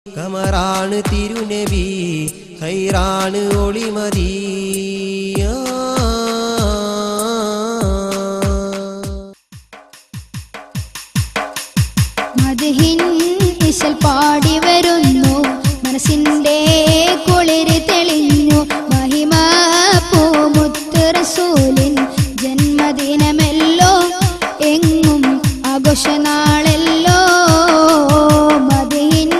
കമറാണ് തിരുനബി ഖൈറാണ് ഒളിമതി മദ്ഹിൻ ഇശൽ പാടി വരുന്നു മനസ്സിന്റെ കുളിര് തെളിഞ്ഞു മഹിമ പൂമുത്ത് റസൂലിൻ ജന്മദിനമല്ലോ എങ്ങും ആഘോഷനാളല്ലോ മദ്ഹിൻ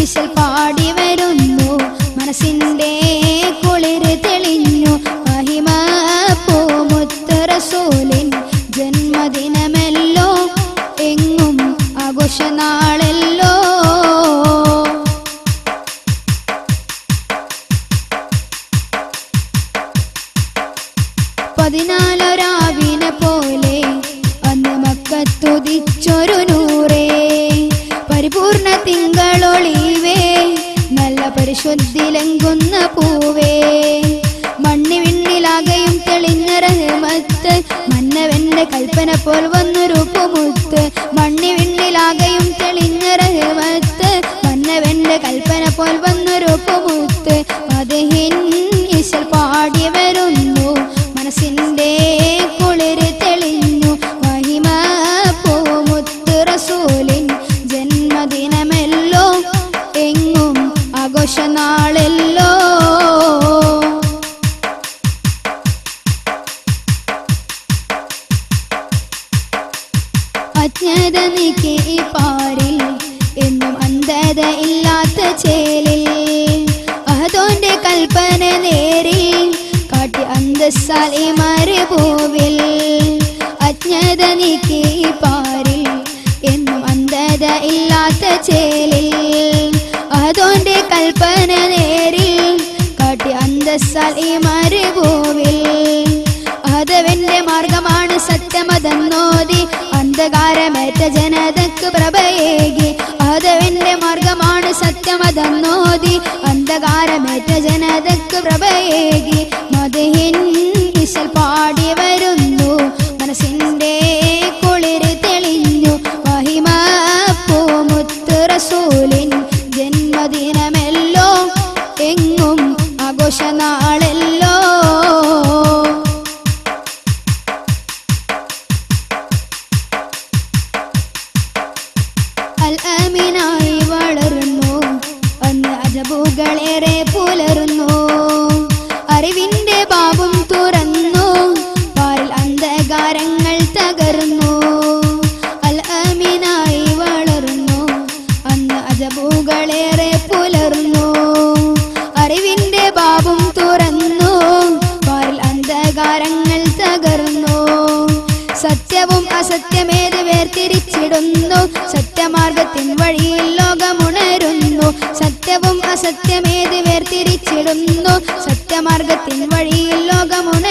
ഇശൽ പാടി വരുന്നു മനസ്സിന്റെ കുളിര് തെളിഞ്ഞു മഹിമ പൂമുത്ത് റസൂലിൻ ജന്മദിനമല്ലോ എങ്ങും ആഘോഷനാളല്ലോ പതിനാലൊരാവിനെ പോലെ അന്ന് മക്കത്തുദിച്ചൊരു നൂറേ പരിപൂർണ തിങ്കളൊളിവേ നല്ല പരിശുദ്ധിലങ്കുന്ന പൂവേ മണ്ണി വിണ്ണിലാകയും തെളിഞ്ഞ റഹ്മത്ത് മന്നവന്റെ കൽപ്പന പോൽ വന്നൊരു പൂമുത്ത് മണ്ണി വിണ്ണിലാകയും തെളിഞ്ഞ റഹ്മത്ത് മന്നവന്റെ കൽപ്പന പോൽ വന്നൊരു പൂമുത്ത് മദ്ഹിൻ ഇശൽ പാടി വരുന്നു മനസ്സിന്റെ കുളിര് തെളിഞ്ഞു മഹിമ പൂമുത്ത് റസൂലിൻ ജന്മദിനമല്ലോ എങ്ങും ആഘോഷനാളല്ലോ അജ്ഞത നീക്കി പാരിൽ എന്നും അന്ധത ഇല്ലാത്ത ചേലിൽ അഹദോന്റെ കൽപ്പന നേരിൽ കാട്ടി അന്തസ്സാലി മരുഭൂവിൽ അജ്ഞത നീക്കി പാരിൽ എന്നും അന്ധത ഇല്ലാത്ത ചേലിൽ അഹദോന്റെ കൽപ്പന നേരിൽ കാട്ടി അന്തസ്സാലി മരുഭൂവിൽ അഹദവന്റെ മാർഗമാണ് സത്യമതെന്നോതി അന്ധകാരമേറ്റ ജനതക്ക് പ്രഭയേകി അഹദവന്റെ മാർഗമാണ് സത്യമതെന്നോതി അന്ധകാരമേറ്റ ജനതക്ക് പ്രഭയേകി മദ്ഹിൻ ഇശൽ പാടി വരുന്നു മനസ്സിന്റെ കുളിര് തെളിഞ്ഞു മഹിമ പൂമുത്ത് റസൂലിൻ ജന്മദിനമല്ലോ എങ്ങും ആഘോഷനാളല്ലോ അൽ-അമീനായി വളർന്നു അന്ന് അജബുകളേറെ പുലർന്നു അറിവിന്റെ ബാബും തുറന്നു പാരിൽ അന്ധകാരങ്ങൾ തകർന്നു അൽ-അമീനായി വളർന്നു അന്ന് അജബുകളേറെ പുലർന്നു അറിവിന്റെ ബാബും തുറന്നു പാരിൽ അന്ധകാരങ്ങൾ തകർന്നു സത്യവും അസത്യമേത് വേർതിരിച്ചിടുന്നു സത്യമാർഗത്തിൻ വഴിയിൽ ലോകമുണരുന്നു സത്യവും അസത്യമേത് വേർതിരിച്ചിടുന്നു സത്യമാർഗത്തിൻ വഴിയിൽ ലോകമുണരുന്നു